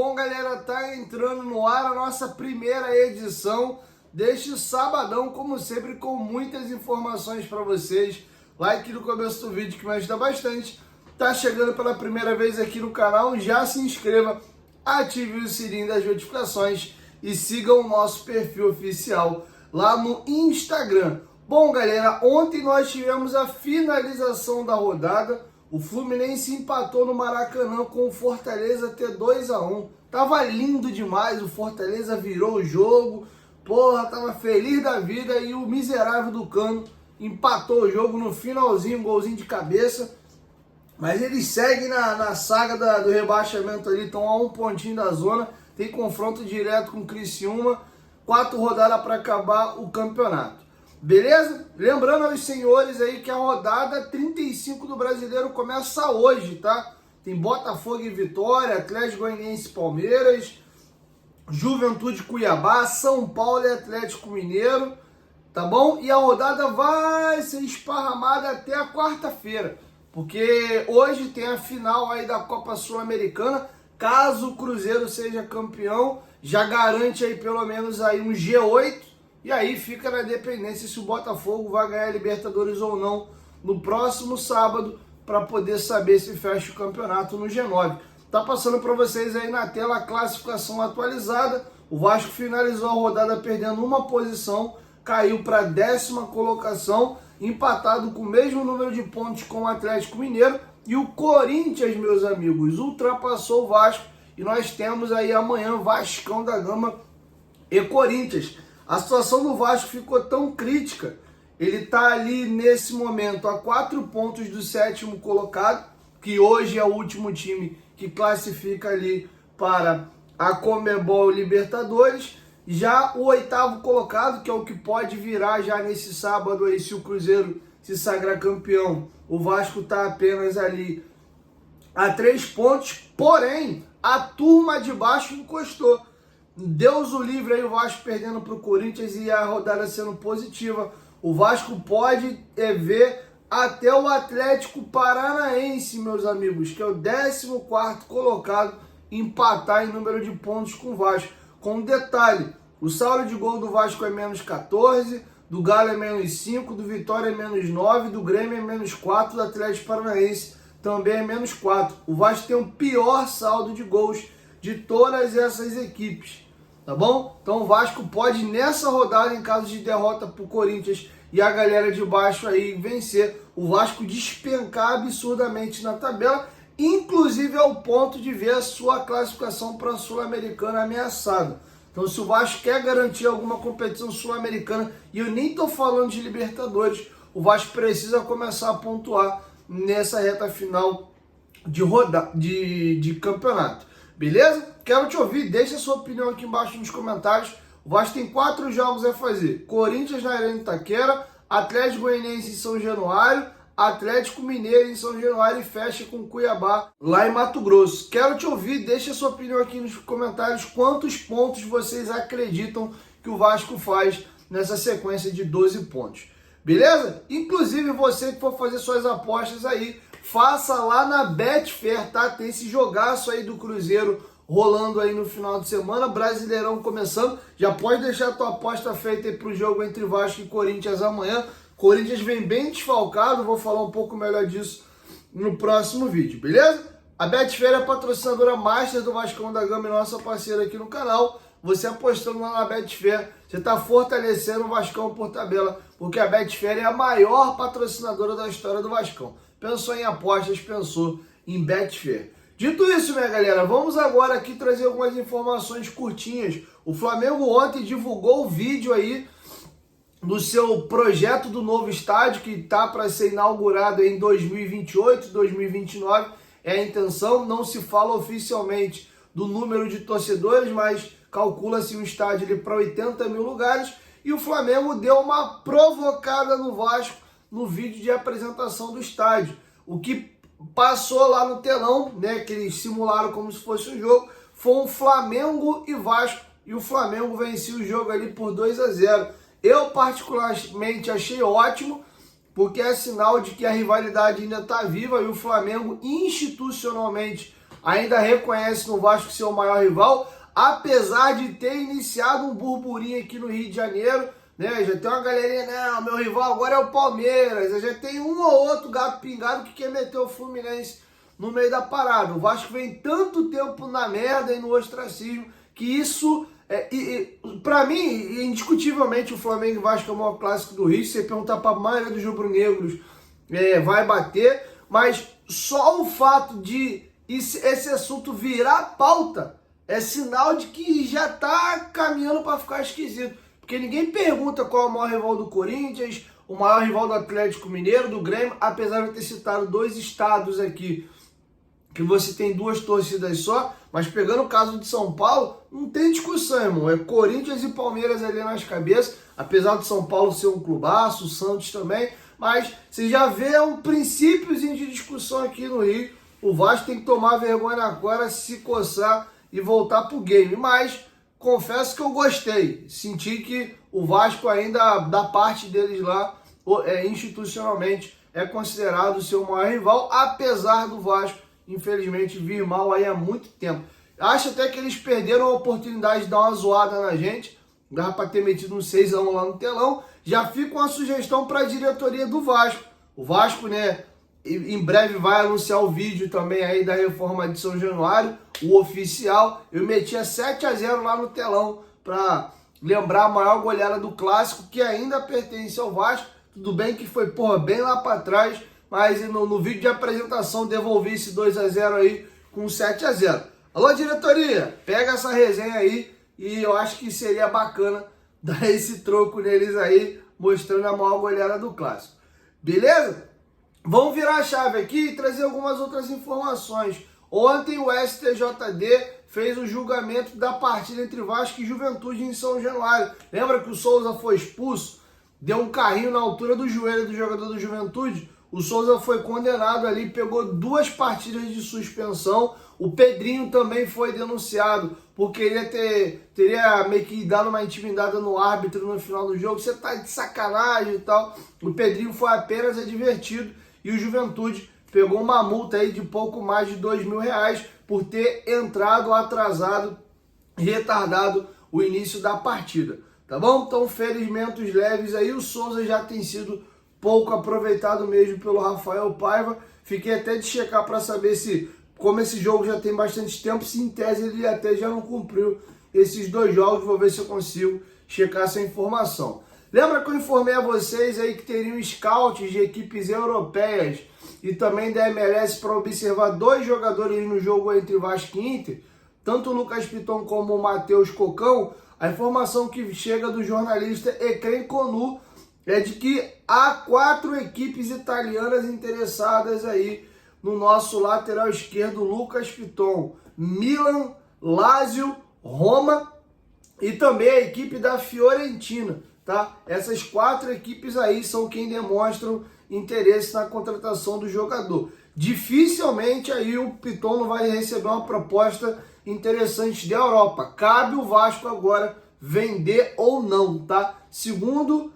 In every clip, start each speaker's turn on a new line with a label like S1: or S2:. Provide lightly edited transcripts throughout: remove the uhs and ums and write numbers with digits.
S1: Bom, galera, tá entrando no ar a nossa primeira edição deste sabadão, como sempre, com muitas informações para vocês. Like no começo do vídeo que me ajuda bastante. Tá chegando pela primeira vez aqui no canal, já se inscreva, ative o sininho das notificações e sigam o nosso perfil oficial lá no Instagram. Bom, galera, ontem nós tivemos a finalização da rodada. O Fluminense empatou no Maracanã com o Fortaleza até 2-1. Tava lindo demais, o Fortaleza virou o jogo. Porra, tava feliz da vida e o miserável do Cano empatou o jogo no finalzinho, um golzinho de cabeça. Mas eles seguem na saga do rebaixamento ali, estão a um pontinho da zona. Tem confronto direto com o Criciúma. 4 rodadas para acabar o campeonato. Beleza? Lembrando aos senhores aí que a rodada 35 do Brasileiro começa hoje, tá? Tem Botafogo e Vitória, Atlético Goianiense e Palmeiras, Juventude Cuiabá, São Paulo e Atlético Mineiro, tá bom? E a rodada vai ser esparramada até a quarta-feira, porque hoje tem a final aí da Copa Sul-Americana. Caso o Cruzeiro seja campeão, já garante aí pelo menos aí um G8. E aí fica na dependência se o Botafogo vai ganhar a Libertadores ou não no próximo sábado, para poder saber se fecha o campeonato no G9. Tá passando para vocês aí na tela a classificação atualizada. O Vasco finalizou a rodada perdendo uma posição, caiu para a 10ª colocação, empatado com o mesmo número de pontos com o Atlético Mineiro. E o Corinthians, meus amigos, ultrapassou o Vasco e nós temos aí amanhã Vascão da Gama e Corinthians. A situação do Vasco ficou tão crítica, ele está ali nesse momento a 4 pontos do 7º colocado, que hoje é o último time que classifica ali para a Conmebol Libertadores. Já o 8º colocado, que é o que pode virar já nesse sábado aí, se o Cruzeiro se sagrar campeão, o Vasco está apenas ali a 3 pontos, porém a turma de baixo encostou. Deus o livre aí o Vasco perdendo para o Corinthians e a rodada sendo positiva. O Vasco pode ver até o Atlético Paranaense, meus amigos, que é o 14º colocado, empatar em número de pontos com o Vasco. Com um detalhe, o saldo de gol do Vasco é menos 14, do Galo é menos 5, do Vitória é menos 9, do Grêmio é menos 4, do Atlético Paranaense também é menos 4. O Vasco tem o pior saldo de gols de todas essas equipes. Tá bom? Então o Vasco pode, nessa rodada, em caso de derrota para o Corinthians e a galera de baixo aí vencer, o Vasco despencar absurdamente na tabela, inclusive ao ponto de ver a sua classificação para a Sul-Americana ameaçada. Então, se o Vasco quer garantir alguma competição sul-americana, e eu nem estou falando de Libertadores, o Vasco precisa começar a pontuar nessa reta final de campeonato. Beleza? Quero te ouvir, deixa a sua opinião aqui embaixo nos comentários. O Vasco tem 4 jogos a fazer: Corinthians na Arena Itaquera, Atlético Goianiense em São Januário, Atlético Mineiro em São Januário e fecha com Cuiabá lá em Mato Grosso. Quero te ouvir, deixa a sua opinião aqui nos comentários. Quantos pontos vocês acreditam que o Vasco faz nessa sequência de 12 pontos? Beleza? Inclusive você que for fazer suas apostas aí, faça lá na Betfair, tá? Tem esse jogaço aí do Cruzeiro rolando aí no final de semana, Brasileirão começando. Já pode deixar a tua aposta feita aí pro jogo entre Vasco e Corinthians amanhã. Corinthians vem bem desfalcado, vou falar um pouco melhor disso no próximo vídeo, beleza? A Betfair é a patrocinadora master do Vascão da Gama e nossa parceira aqui no canal. Você apostando lá na Betfair, você está fortalecendo o Vascão por tabela, porque a Betfair é a maior patrocinadora da história do Vascão. Pensou em apostas, pensou em Betfair. Dito isso, minha galera, vamos agora aqui trazer algumas informações curtinhas. O Flamengo ontem divulgou o vídeo aí do seu projeto do novo estádio, que está para ser inaugurado em 2028, 2029. É a intenção, não se fala oficialmente do número de torcedores, mas calcula-se um estádio para 80 mil lugares. E o Flamengo deu uma provocada no Vasco no vídeo de apresentação do estádio. O que passou lá no telão, né, que eles simularam como se fosse um jogo, foi um Flamengo e Vasco, e o Flamengo venceu o jogo ali por 2-0. Eu particularmente achei ótimo, porque é sinal de que a rivalidade ainda está viva e o Flamengo institucionalmente ainda reconhece no Vasco ser o maior rival, apesar de ter iniciado um burburinho aqui no Rio de Janeiro, né? Já tem uma galerinha, não, meu rival agora é o Palmeiras, já tem um ou outro gato pingado que quer meter o Fluminense no meio da parada. O Vasco vem tanto tempo na merda e no ostracismo que isso, pra mim, indiscutivelmente o Flamengo e Vasco é o maior clássico do Rio. Se você perguntar pra maioria dos rubro-negros, vai bater, mas só o fato de esse assunto virar pauta é sinal de que já tá caminhando para ficar esquisito. Porque ninguém pergunta qual é o maior rival do Corinthians, o maior rival do Atlético Mineiro, do Grêmio, apesar de eu ter citado 2 estados aqui, que você tem 2 torcidas só, mas pegando o caso de São Paulo, não tem discussão, irmão. É Corinthians e Palmeiras ali nas cabeças, apesar de São Paulo ser um clubaço, o Santos também, mas você já vê um princípiozinho de discussão aqui no Rio. O Vasco tem que tomar vergonha na cara, se coçar e voltar pro game. Mas confesso que eu gostei. Senti que o Vasco ainda, da parte deles lá, institucionalmente, é considerado o seu maior rival, apesar do Vasco, infelizmente, vir mal aí há muito tempo. Acho até que eles perderam a oportunidade de dar uma zoada na gente. Dava para ter metido um 6-1 lá no telão. Já fica uma sugestão para a diretoria do Vasco. O Vasco, né, em breve vai anunciar o vídeo também aí da reforma de São Januário, o oficial. Eu metia 7-0 lá no telão para lembrar a maior goleada do clássico, que ainda pertence ao Vasco. Tudo bem que foi, bem lá para trás, mas no vídeo de apresentação devolvi esse 2-0 aí com 7-0. Alô, diretoria, pega essa resenha aí e eu acho que seria bacana dar esse troco neles aí, mostrando a maior goleada do clássico. Beleza? Vamos virar a chave aqui e trazer algumas outras informações. Ontem o STJD fez o julgamento da partida entre Vasco e Juventude em São Januário. Lembra que o Souza foi expulso? Deu um carrinho na altura do joelho do jogador do Juventude. O Souza foi condenado ali, pegou 2 partidas de suspensão. O Pedrinho também foi denunciado por teria meio que dado uma intimidada no árbitro no final do jogo. Você tá de sacanagem e tal. O Pedrinho foi apenas advertido e o Juventude pegou uma multa aí de pouco mais de R$2.000 por ter entrado atrasado e retardado o início da partida. Tá bom? Então, ferimentos leves aí. O Souza já tem sido pouco aproveitado mesmo pelo Rafael Paiva. Fiquei até de checar para saber se, como esse jogo já tem bastante tempo, se em tese ele até já não cumpriu esses 2 jogos. Vou ver se eu consigo checar essa informação. Lembra que eu informei a vocês aí que teriam scouts de equipes europeias e também da MLS para observar 2 jogadores no jogo entre Vasco e Inter? Tanto o Lucas Piton como o Matheus Cocão. A informação que chega do jornalista Ecrem Conu é de que há 4 equipes italianas interessadas aí no nosso lateral esquerdo, Lucas Piton. Milan, Lazio, Roma e também a equipe da Fiorentina, tá? Essas 4 equipes aí são quem demonstram interesse na contratação do jogador. Dificilmente aí o Piton não vai receber uma proposta interessante da Europa. Cabe o Vasco agora vender ou não, tá? Segundo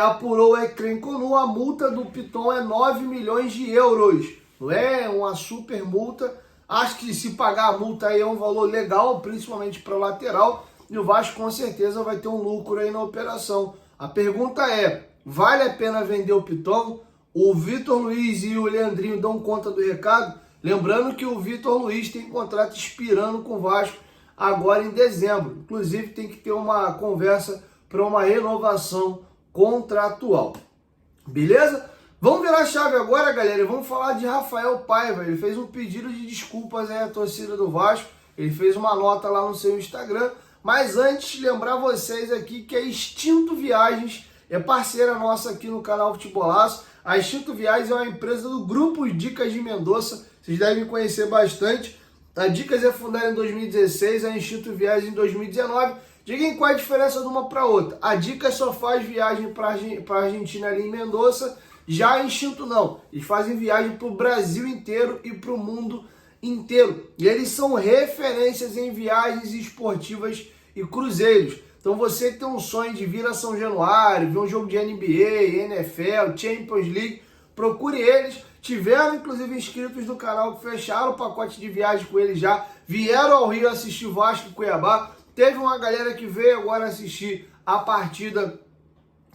S1: apurou o Ecrem Conu, a multa do Piton é 9 milhões de euros. Não é uma super multa. Acho que se pagar a multa aí é um valor legal, principalmente para lateral. E o Vasco com certeza vai ter um lucro aí na operação. A pergunta é, vale a pena vender o Piton? O Vitor Luiz e o Leandrinho dão conta do recado? Lembrando que o Vitor Luiz tem contrato expirando com o Vasco agora em dezembro. Inclusive tem que ter uma conversa para uma renovação contratual. Beleza? Vamos virar a chave agora, galera, e vamos falar de Rafael Paiva. Ele fez um pedido de desculpas aí à torcida do Vasco. Ele fez uma nota lá no seu Instagram. Mas antes, lembrar vocês aqui que a Instinto Viagens é parceira nossa aqui no canal Futebolaço. A Instinto Viagens é uma empresa do Grupo Dicas de Mendoza. Vocês devem conhecer bastante. A Dicas é fundada em 2016, a Instinto Viagens em 2019. Digam qual é a diferença de uma para outra. A Dicas só faz viagem para a Argentina ali em Mendoza. Já a Instinto não. Eles fazem viagem para o Brasil inteiro e para o mundo inteiro. E eles são referências em viagens esportivas e cruzeiros. Então você que tem um sonho de vir a São Januário, ver um jogo de NBA, NFL, Champions League, procure eles. tiveram inclusive inscritos do canal que fecharam o pacote de viagem com ele já, vieram ao Rio assistir Vasco e Cuiabá. Teve uma galera que veio agora assistir a partida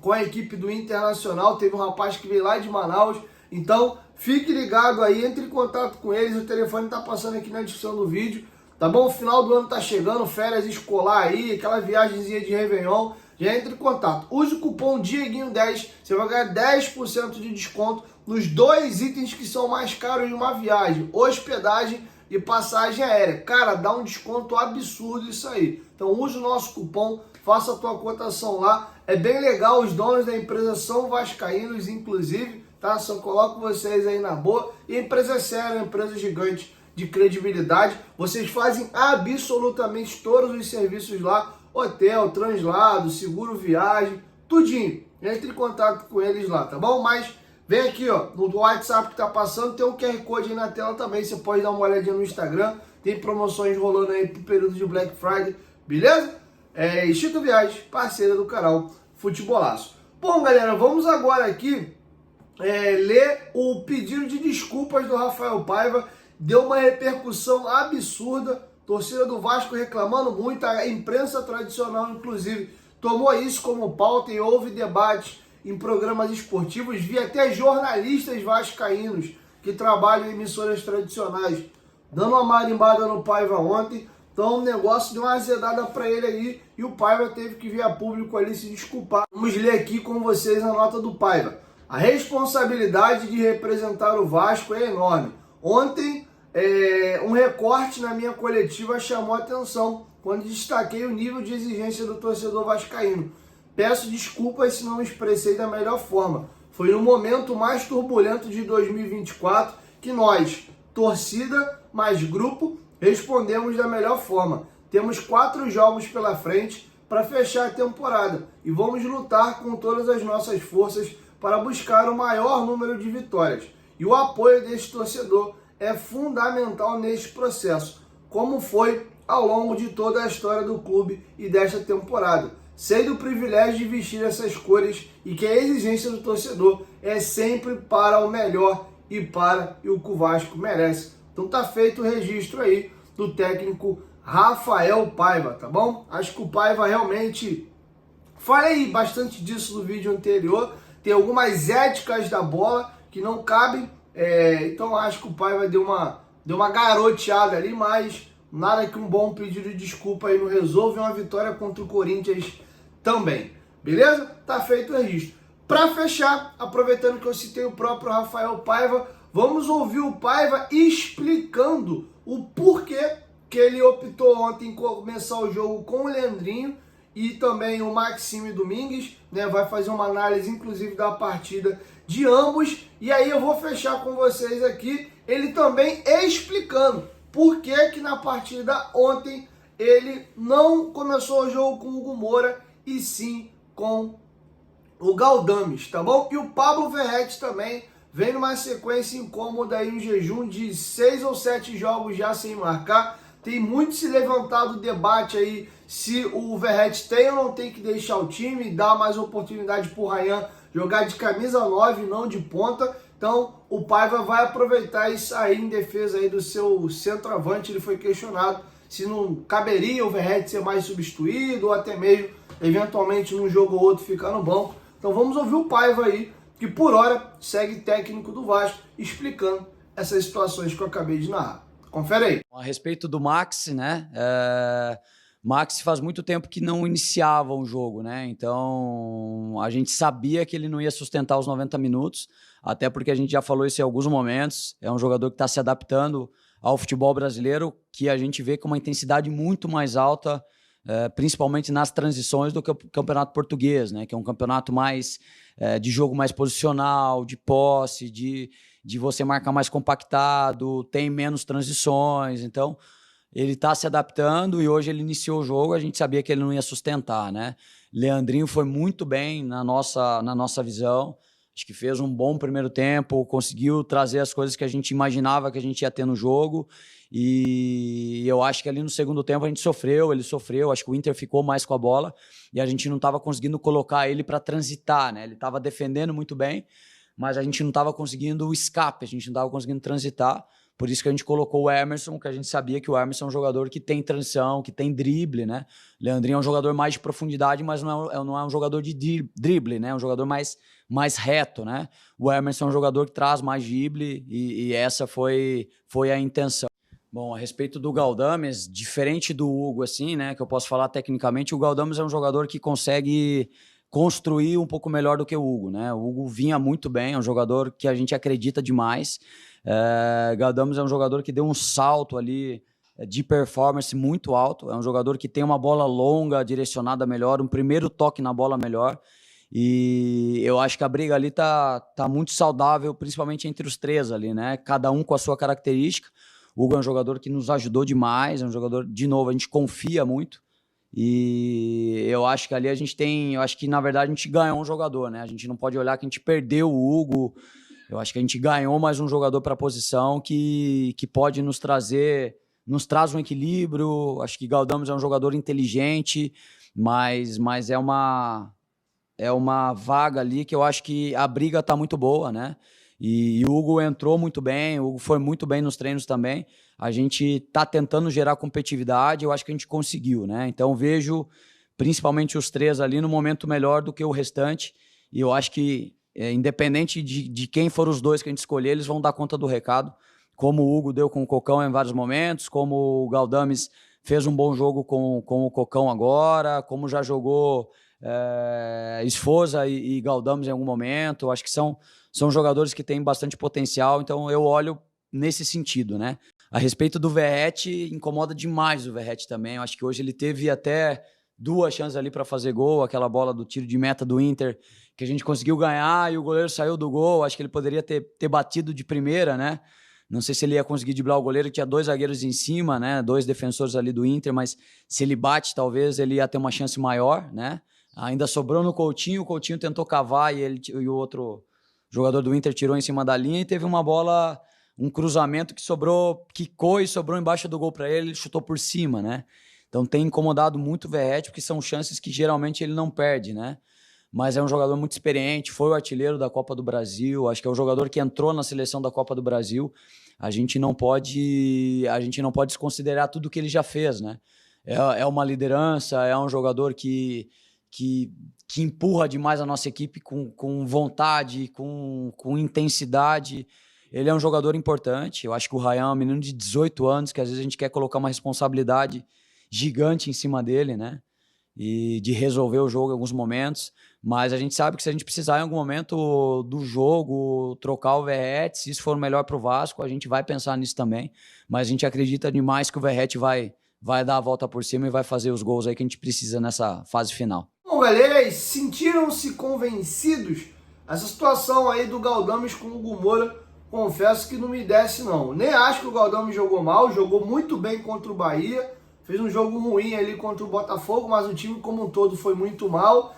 S1: com a equipe do Internacional, teve um rapaz que veio lá de Manaus. Então fique ligado aí, entre em contato com eles, o telefone tá passando aqui na descrição do vídeo, tá bom? O final do ano tá chegando, férias escolar aí, aquela viagemzinha de Réveillon, já entre em contato. Use o cupom DIEGUINHO10, você vai ganhar 10% de desconto nos 2 itens que são mais caros de uma viagem: hospedagem e passagem aérea. Cara, dá um desconto absurdo isso aí. Então use o nosso cupom, faça a tua cotação lá. É bem legal, os donos da empresa são vascaínos, inclusive, tá? Só coloco vocês aí na boa. E a empresa é séria, uma empresa gigante de credibilidade. Vocês fazem absolutamente todos os serviços lá: hotel, translado, seguro viagem, tudinho. Entre em contato com eles lá, tá bom? Mas vem aqui, ó, no WhatsApp que tá passando, tem um QR Code aí na tela também. Você pode dar uma olhadinha no Instagram. Tem promoções rolando aí pro período de Black Friday, beleza? Instituto Viagens, parceira do canal Futebolaço. Bom, galera, vamos agora aqui ler o pedido de desculpas do Rafael Paiva. Deu uma repercussão absurda, torcida do Vasco reclamando muito, a imprensa tradicional, inclusive, tomou isso como pauta e houve debate em programas esportivos. Vi até jornalistas vascaínos que trabalham em emissoras tradicionais dando uma marimbada no Paiva ontem. Então o negócio deu uma azedada para ele aí e o Paiva teve que vir a público ali se desculpar. Vamos ler aqui com vocês a nota do Paiva. A responsabilidade de representar o Vasco é enorme. Ontem, um recorte na minha coletiva chamou a atenção quando destaquei o nível de exigência do torcedor vascaíno. Peço desculpas se não me expressei da melhor forma. Foi no momento mais turbulento de 2024 que nós, torcida mais grupo, respondemos da melhor forma. Temos 4 jogos pela frente para fechar a temporada e vamos lutar com todas as nossas forças para buscar o maior número de vitórias. E o apoio deste torcedor é fundamental neste processo, como foi ao longo de toda a história do clube e desta temporada. Sei do privilégio de vestir essas cores e que a exigência do torcedor é sempre para o melhor e para o que o Vasco merece. Então tá feito o registro aí do técnico Rafael Paiva, tá bom? Acho que o Paiva realmente... Falei bastante disso no vídeo anterior. Tem algumas éticas da bola que não cabem. Então acho que o Paiva deu uma garoteada ali, mas nada que um bom pedido de desculpa aí não resolve. Uma vitória contra o Corinthians também. Beleza? Tá feito o registro. Para fechar, aproveitando que eu citei o próprio Rafael Paiva, vamos ouvir o Paiva explicando o porquê que ele optou ontem em começar o jogo com o Leandrinho e também o Maxime Domingues, né? Vai fazer uma análise, inclusive, da partida de ambos. E aí eu vou fechar com vocês aqui, ele também explicando por que na partida ontem ele não começou o jogo com o Hugo Moura e sim com o Galdames, tá bom? E o Pablo Verratti também vem numa sequência incômoda aí, um jejum de 6 ou 7 jogos já sem marcar. Tem muito se levantado o debate aí se o Verratti tem ou não tem que deixar o time, dar mais oportunidade pro Ryan jogar de camisa 9, não de ponta. Então o Paiva vai aproveitar e sair em defesa aí do seu centroavante. Ele foi questionado se não caberia o Verratti ser mais substituído ou até mesmo, eventualmente, num jogo ou outro ficar no banco. Então vamos ouvir o Paiva aí, que por hora segue técnico do Vasco, explicando essas situações que eu acabei de narrar. Confere aí.
S2: A respeito do Maxi, né? Maxi faz muito tempo que não iniciava um jogo, né? Então a gente sabia que ele não ia sustentar os 90 minutos, até porque a gente já falou isso em alguns momentos. É um jogador que está se adaptando ao futebol brasileiro, que a gente vê com uma intensidade muito mais alta, principalmente nas transições, do que o campeonato português, né? Que é um campeonato mais de jogo mais posicional, de posse, de você marcar mais compactado, tem menos transições. Então ele está se adaptando e hoje ele iniciou o jogo, a gente sabia que ele não ia sustentar, né? Leandrinho foi muito bem na nossa visão, acho que fez um bom primeiro tempo, conseguiu trazer as coisas que a gente imaginava que a gente ia ter no jogo, e eu acho que ali no segundo tempo a gente ele sofreu, acho que o Inter ficou mais com a bola e a gente não estava conseguindo colocar ele para transitar, né? Ele estava defendendo muito bem, mas a gente não estava conseguindo o escape, a gente não estava conseguindo transitar. Por isso que a gente colocou o Emerson, que a gente sabia que o Emerson é um jogador que tem transição, que tem drible, né? Leandrinho é um jogador mais de profundidade, mas não é um jogador de drible, né? É um jogador mais reto, né? O Emerson é um jogador que traz mais drible e essa foi a intenção. Bom, a respeito do Galdames, diferente do Hugo, assim, né? Que eu posso falar tecnicamente, o Galdames é um jogador que consegue construir um pouco melhor do que o Hugo, né? O Hugo vinha muito bem, é um jogador que a gente acredita demais. Galdames é um jogador que deu um salto ali de performance muito alto, é um jogador que tem uma bola longa, direcionada melhor, um primeiro toque na bola melhor, e eu acho que a briga ali tá muito saudável, principalmente entre os três ali, né? Cada um com a sua característica. O Hugo é um jogador que nos ajudou demais, é um jogador, de novo, a gente confia muito, e eu acho que ali eu acho que na verdade a gente ganhou um jogador, né? A gente não pode olhar que a gente perdeu o Hugo. Eu acho que a gente ganhou mais um jogador para a posição que pode nos traz um equilíbrio. Acho que Galdames é um jogador inteligente, mas é uma vaga ali que eu acho que a briga está muito boa, né? E o Hugo entrou muito bem, o Hugo foi muito bem nos treinos também. A gente está tentando gerar competitividade, eu acho que a gente conseguiu, né? Então vejo principalmente os três ali no momento melhor do que o restante, e eu acho que independente de quem for os dois que a gente escolher, eles vão dar conta do recado, como o Hugo deu com o Cocão em vários momentos, como o Galdames fez um bom jogo com o Cocão agora, como já jogou Esforza e Galdames em algum momento. Eu acho que são jogadores que têm bastante potencial, então eu olho nesse sentido, né? A respeito do Verratti, incomoda demais o Verratti também. Eu acho que hoje ele teve até 2 chances ali para fazer gol, aquela bola do tiro de meta do Inter, que a gente conseguiu ganhar e o goleiro saiu do gol. Acho que ele poderia ter batido de primeira, né? Não sei se ele ia conseguir driblar o goleiro, tinha 2 zagueiros em cima, né? 2 defensores ali do Inter, mas se ele bate, talvez ele ia ter uma chance maior, né? Ainda sobrou no Coutinho, o Coutinho tentou cavar e o outro jogador do Inter tirou em cima da linha, e teve uma bola, um cruzamento que quicou e sobrou embaixo do gol para ele chutou por cima, né? Então tem incomodado muito o Verratti, porque são chances que geralmente ele não perde, né? Mas é um jogador muito experiente, foi o artilheiro da Copa do Brasil, acho que é um jogador que entrou na seleção da Copa do Brasil. A gente não pode desconsiderar tudo que ele já fez, né? É uma liderança, é um jogador que empurra demais a nossa equipe com vontade, com intensidade. Ele é um jogador importante. Eu acho que o Ryan é um menino de 18 anos, que às vezes a gente quer colocar uma responsabilidade gigante em cima dele, né? E de resolver o jogo em alguns momentos. Mas a gente sabe que se a gente precisar em algum momento do jogo trocar o Verratti, se isso for melhor para o Vasco, a gente vai pensar nisso também. Mas a gente acredita demais que o Verratti vai dar a volta por cima e vai fazer os gols aí que a gente precisa nessa fase final.
S1: Bom, galera, sentiram-se convencidos? Essa situação aí do Galdames com o Hugo Moura, confesso que não me desce não. Nem acho que o Galdames jogou mal, jogou muito bem contra o Bahia, fez um jogo ruim ali contra o Botafogo, mas o time como um todo foi muito mal.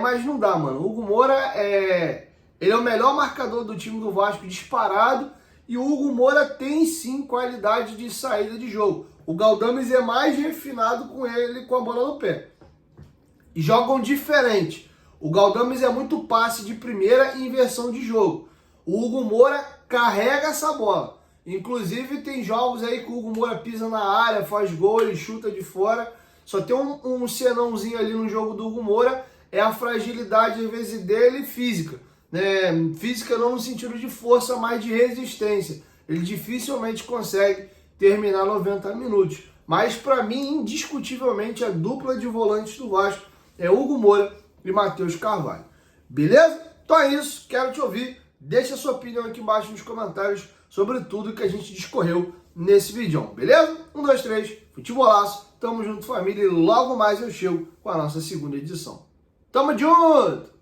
S1: Mas não dá, mano. O Hugo Moura ele é o melhor marcador do time do Vasco disparado, e o Hugo Moura tem sim qualidade de saída de jogo. O Galdames é mais refinado com ele com a bola no pé. E jogam diferente. O Galdames é muito passe de primeira e inversão de jogo. O Hugo Moura carrega essa bola. Inclusive tem jogos aí que o Hugo Moura pisa na área, faz gol, ele chuta de fora. Só tem um senãozinho ali no jogo do Hugo Moura, é a fragilidade às vezes dele física. Né? Física não no sentido de força, mas de resistência. Ele dificilmente consegue terminar 90 minutos. Mas para mim, indiscutivelmente, a dupla de volantes do Vasco é Hugo Moura e Matheus Carvalho. Beleza? Então é isso, quero te ouvir. Deixa a sua opinião aqui embaixo nos comentários sobre tudo que a gente discorreu nesse vídeo, beleza? 1, 2, 3, futebolaço, tamo junto família, e logo mais eu chego com a nossa segunda edição. Tamo junto!